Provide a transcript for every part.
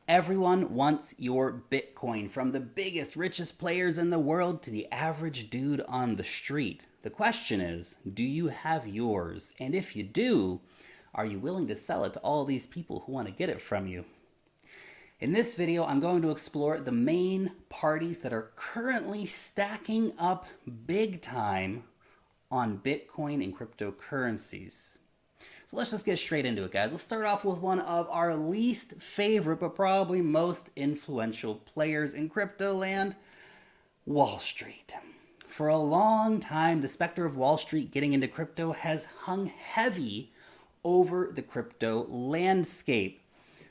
Everyone wants your Bitcoin, from the biggest, richest players in the world to the average dude on the street. The question is, do you have yours? And if you do, are you willing to sell it to all these people who want to get it from you? In this video, I'm going to explore the main parties that are currently stacking up big time on Bitcoin and cryptocurrencies. So let's just get straight into it, guys. Let's start off with one of our least favorite, but probably most influential players in crypto land, Wall Street. For a long time, the specter of Wall Street getting into crypto has hung heavy over the crypto landscape.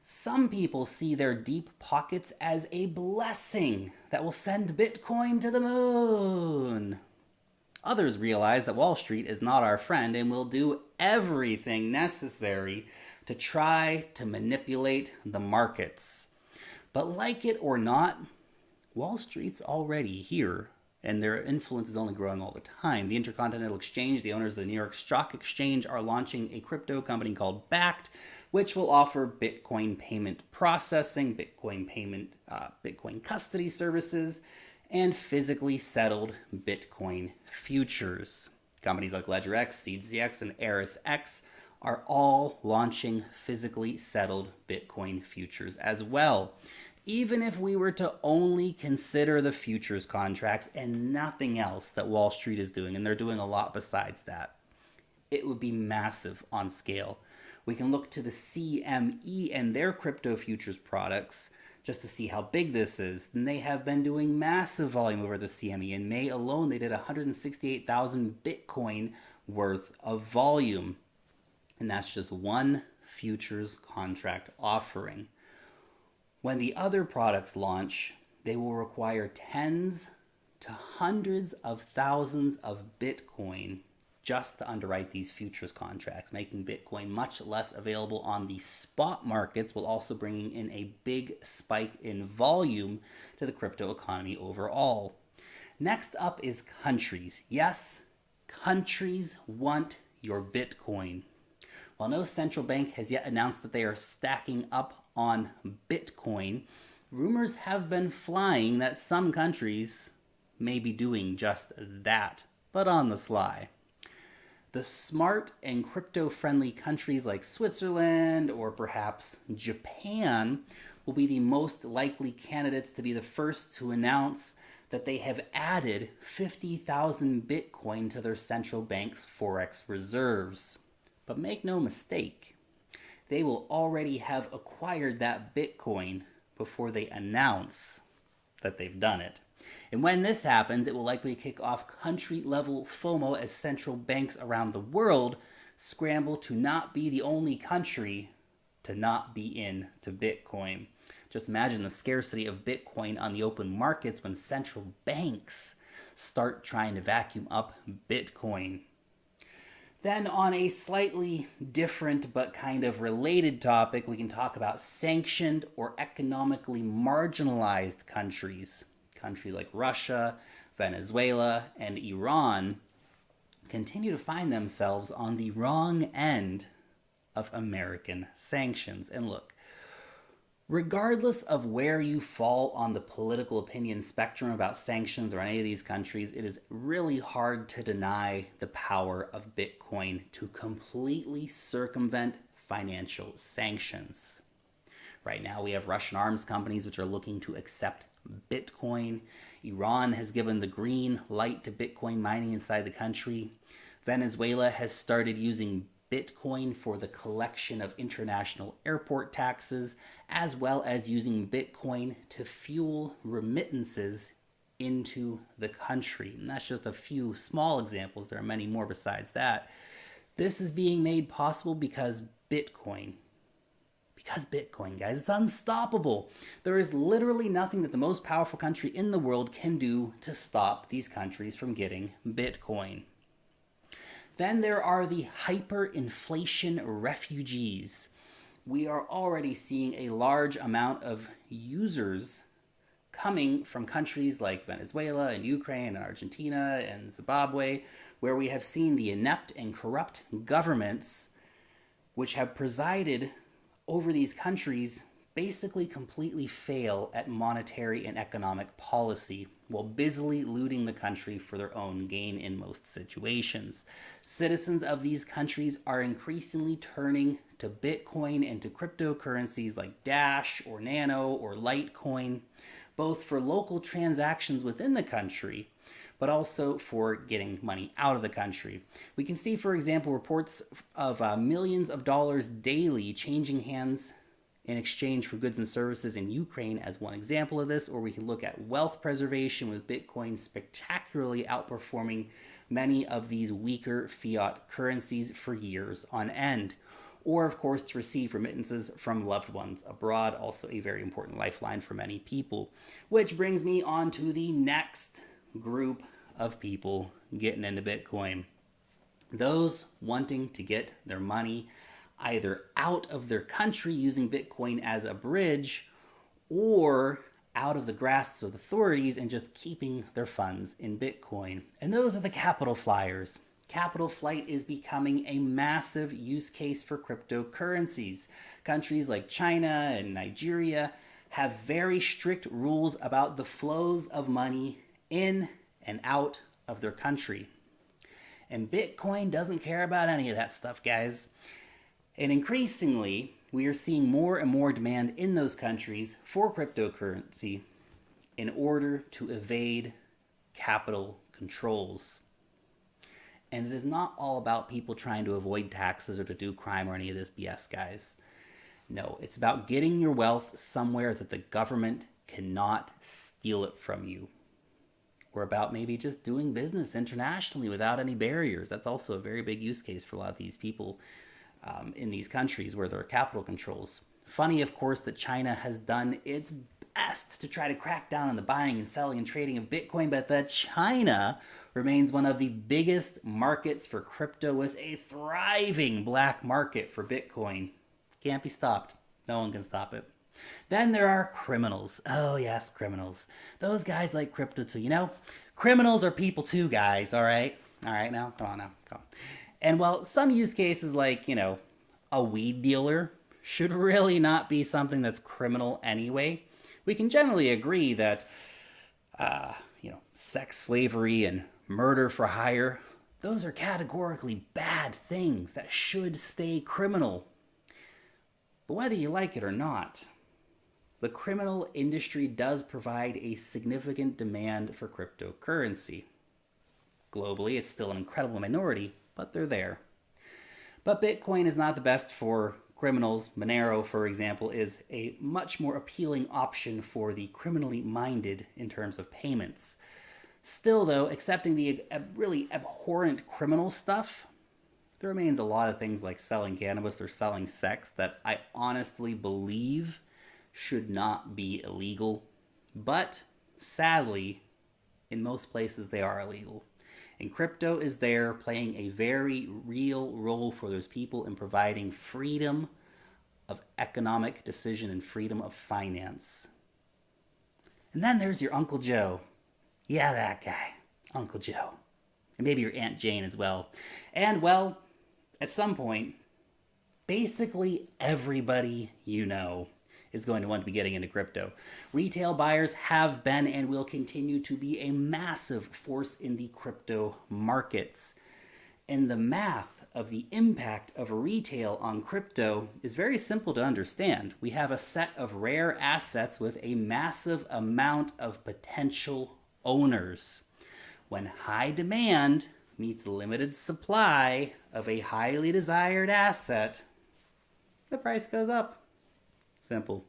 Some people see their deep pockets as a blessing that will send Bitcoin to the moon. Others realize that Wall Street is not our friend and will do everything necessary to try to manipulate the markets. But like it or not, Wall Street's already here, and their influence is only growing all the time. The Intercontinental Exchange, the owners of the New York Stock Exchange, are launching a crypto company called Bakkt, which will offer Bitcoin payment processing, Bitcoin custody services, and physically settled Bitcoin futures. Companies like LedgerX, SeedsDX, and ErisX are all launching physically settled Bitcoin futures as well. Even if we were to only consider the futures contracts and nothing else that Wall Street is doing, and they're doing a lot besides that, it would be massive on scale. We can look to the CME and their crypto futures products just to see how big this is. And they have been doing massive volume over the CME. In May alone, they did 168,000 Bitcoin worth of volume. And that's just one futures contract offering. When the other products launch, they will require tens to hundreds of thousands of Bitcoin just to underwrite these futures contracts, making Bitcoin much less available on the spot markets, while also bringing in a big spike in volume to the crypto economy overall. Next up is countries. Yes, countries want your Bitcoin. While no central bank has yet announced that they are stacking up on Bitcoin, rumors have been flying that some countries may be doing just that, but on the sly. The smart and crypto-friendly countries like Switzerland or perhaps Japan will be the most likely candidates to be the first to announce that they have added 50,000 Bitcoin to their central bank's Forex reserves. But make no mistake, they will already have acquired that Bitcoin before they announce that they've done it. And when this happens, it will likely kick off country-level FOMO as central banks around the world scramble to not be the only country to not be into Bitcoin. Just imagine the scarcity of Bitcoin on the open markets when central banks start trying to vacuum up Bitcoin. Then on a slightly different but kind of related topic, we can talk about sanctioned or economically marginalized countries. Countries like Russia, Venezuela, and Iran continue to find themselves on the wrong end of American sanctions. And look, regardless of where you fall on the political opinion spectrum about sanctions or any of these countries, it is really hard to deny the power of Bitcoin to completely circumvent financial sanctions. Right now, we have Russian arms companies which are looking to accept Bitcoin. Iran has given the green light to Bitcoin mining inside the country. Venezuela has started using Bitcoin for the collection of international airport taxes, as well as using Bitcoin to fuel remittances into the country. And that's just a few small examples. There are many more besides that. This is being made possible because Bitcoin, guys, it's unstoppable. There is literally nothing that the most powerful country in the world can do to stop these countries from getting Bitcoin. Then there are the hyperinflation refugees. We are already seeing a large amount of users coming from countries like Venezuela and Ukraine and Argentina and Zimbabwe, where we have seen the inept and corrupt governments which have presided over these countries basically completely fail at monetary and economic policy while busily looting the country for their own gain in most situations. Citizens of these countries are increasingly turning to Bitcoin and to cryptocurrencies like Dash or Nano or Litecoin, both for local transactions within the country, but also for getting money out of the country. We can see, for example, reports of millions of dollars daily changing hands in exchange for goods and services in Ukraine as one example of this, or we can look at wealth preservation with Bitcoin spectacularly outperforming many of these weaker fiat currencies for years on end. Or, of course, to receive remittances from loved ones abroad, also a very important lifeline for many people. Which brings me on to the next group of people getting into Bitcoin. Those wanting to get their money either out of their country using Bitcoin as a bridge, or out of the grasp of authorities and just keeping their funds in Bitcoin. And those are the capital flyers. Capital flight is becoming a massive use case for cryptocurrencies. Countries like China and Nigeria have very strict rules about the flows of money in and out of their country. And Bitcoin doesn't care about any of that stuff, guys. And increasingly, we are seeing more and more demand in those countries for cryptocurrency in order to evade capital controls. And it is not all about people trying to avoid taxes or to do crime or any of this BS, guys. No, it's about getting your wealth somewhere that the government cannot steal it from you. Or about maybe just doing business internationally without any barriers. That's also a very big use case for a lot of these people in these countries where there are capital controls. Funny, of course, that China has done its best to try to crack down on the buying and selling and trading of Bitcoin, but that China remains one of the biggest markets for crypto with a thriving black market for Bitcoin. Can't be stopped. No one can stop it. Then there are criminals. Oh yes, criminals. Those guys like crypto too. You know, criminals are people too, guys, all right? All right, now, come on now, come on. And while some use cases like, you know, a weed dealer should really not be something that's criminal anyway, we can generally agree that, sex slavery and murder for hire, those are categorically bad things that should stay criminal. But whether you like it or not, the criminal industry does provide a significant demand for cryptocurrency. Globally, it's still an incredible minority, but they're there. But Bitcoin is not the best for criminals. Monero, for example, is a much more appealing option for the criminally minded in terms of payments. Still, though, accepting the really abhorrent criminal stuff, there remains a lot of things like selling cannabis or selling sex that I honestly believe should not be illegal. But sadly, in most places they are illegal. And crypto is there playing a very real role for those people in providing freedom of economic decision and freedom of finance. And then there's your Uncle Joe. Yeah, that guy, Uncle Joe. And maybe your Aunt Jane as well. And well, at some point, basically everybody you know is going to want to be getting into crypto. Retail buyers have been and will continue to be a massive force in the crypto markets. And the math of the impact of retail on crypto is very simple to understand. We have a set of rare assets with a massive amount of potential owners. When high demand meets limited supply of a highly desired asset, the price goes up. Simple.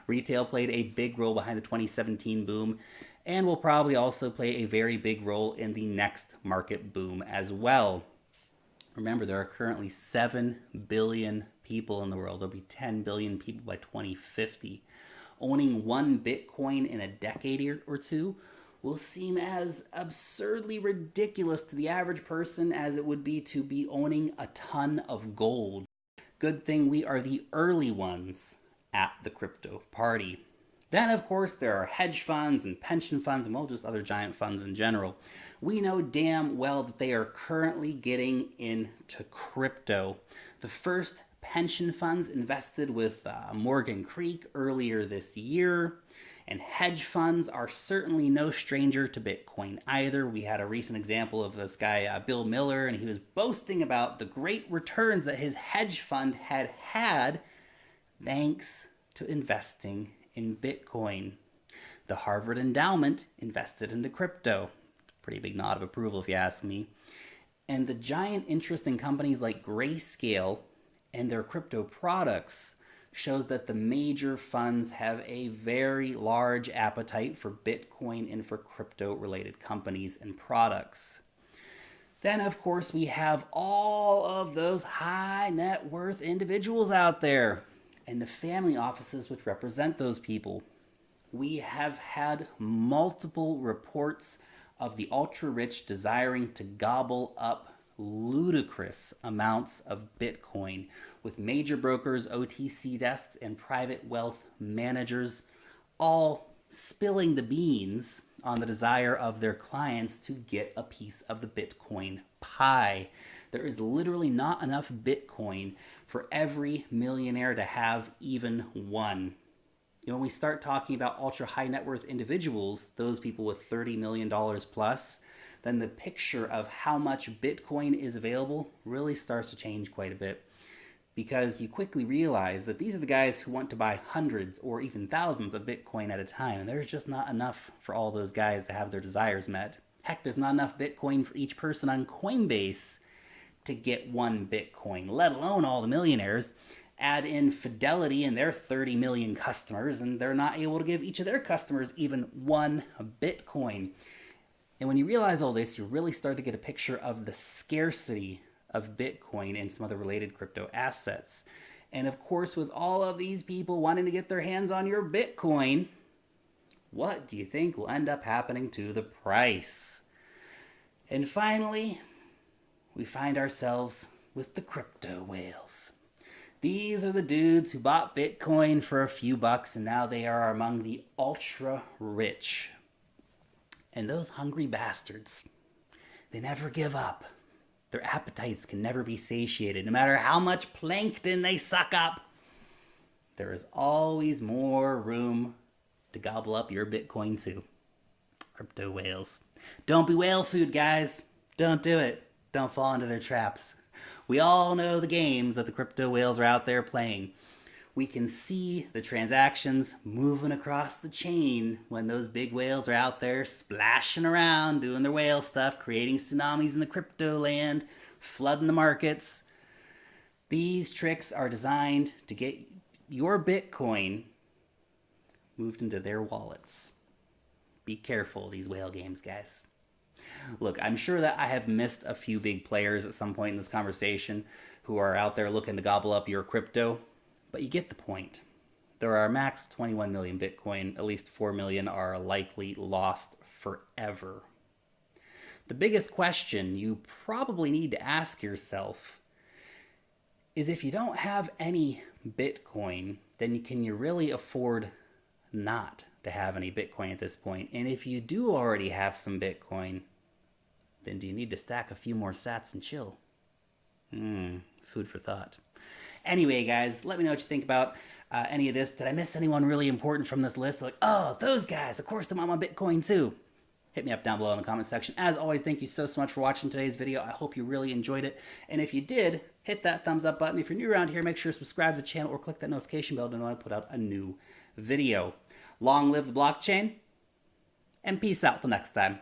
Retail played a big role behind the 2017 boom and will probably also play a very big role in the next market boom as well. Remember, there are currently 7 billion people in the world. There'll be 10 billion people by 2050. Owning one Bitcoin in a decade or two will seem as absurdly ridiculous to the average person as it would be to be owning a ton of gold. Good thing we are the early ones at the crypto party. Then, of course, there are hedge funds and pension funds and, well, just other giant funds in general. We know damn well that they are currently getting into crypto. The first pension funds invested with Morgan Creek earlier this year. And hedge funds are certainly no stranger to Bitcoin either. We had a recent example of this guy, Bill Miller, and he was boasting about the great returns that his hedge fund had thanks to investing in Bitcoin. The Harvard Endowment invested into crypto. Pretty big nod of approval if you ask me. And the giant interest in companies like Grayscale and their crypto products shows that the major funds have a very large appetite for Bitcoin and for crypto-related companies and products. Then, of course, we have all of those high net worth individuals out there and the family offices which represent those people. We have had multiple reports of the ultra-rich desiring to gobble up ludicrous amounts of Bitcoin, with major brokers, OTC desks, and private wealth managers all spilling the beans on the desire of their clients to get a piece of the Bitcoin pie. There is literally not enough Bitcoin for every millionaire to have even one. When we start talking about ultra high net worth individuals, those people with $30 million plus, then the picture of how much Bitcoin is available really starts to change quite a bit. Because you quickly realize that these are the guys who want to buy hundreds or even thousands of Bitcoin at a time. And there's just not enough for all those guys to have their desires met. Heck, there's not enough Bitcoin for each person on Coinbase to get one Bitcoin, let alone all the millionaires. Add in Fidelity and their 30 million customers, and they're not able to give each of their customers even one Bitcoin. And when you realize all this, you really start to get a picture of the scarcity of Bitcoin and some other related crypto assets. And of course, with all of these people wanting to get their hands on your Bitcoin, what do you think will end up happening to the price? And finally, we find ourselves with the crypto whales. These are the dudes who bought Bitcoin for a few bucks, and now they are among the ultra rich. And those hungry bastards, they never give up. Their appetites can never be satiated. No matter how much plankton they suck up, there is always more room to gobble up your Bitcoin too. Crypto whales. Don't be whale food, guys. Don't do it. Don't fall into their traps. We all know the games that the crypto whales are out there playing. We can see the transactions moving across the chain when those big whales are out there splashing around, doing their whale stuff, creating tsunamis in the crypto land, flooding the markets. These tricks are designed to get your Bitcoin moved into their wallets. Be careful of these whale games, guys. Look, I'm sure that I have missed a few big players at some point in this conversation who are out there looking to gobble up your crypto, but you get the point. There are max 21 million Bitcoin, at least 4 million are likely lost forever. The biggest question you probably need to ask yourself is, if you don't have any Bitcoin, then can you really afford not to have any Bitcoin at this point? And if you do already have some Bitcoin, then do you need to stack a few more sats and chill? Food for thought. Anyway, guys, let me know what you think about any of this. Did I miss anyone really important from this list? Like, oh, those guys, of course, they want my Bitcoin too. Hit me up down below in the comment section. As always, thank you so much for watching today's video. I hope you really enjoyed it. And if you did, hit that thumbs up button. If you're new around here, make sure to subscribe to the channel or click that notification bell to know when I put out a new video. Long live the blockchain, and peace out till next time.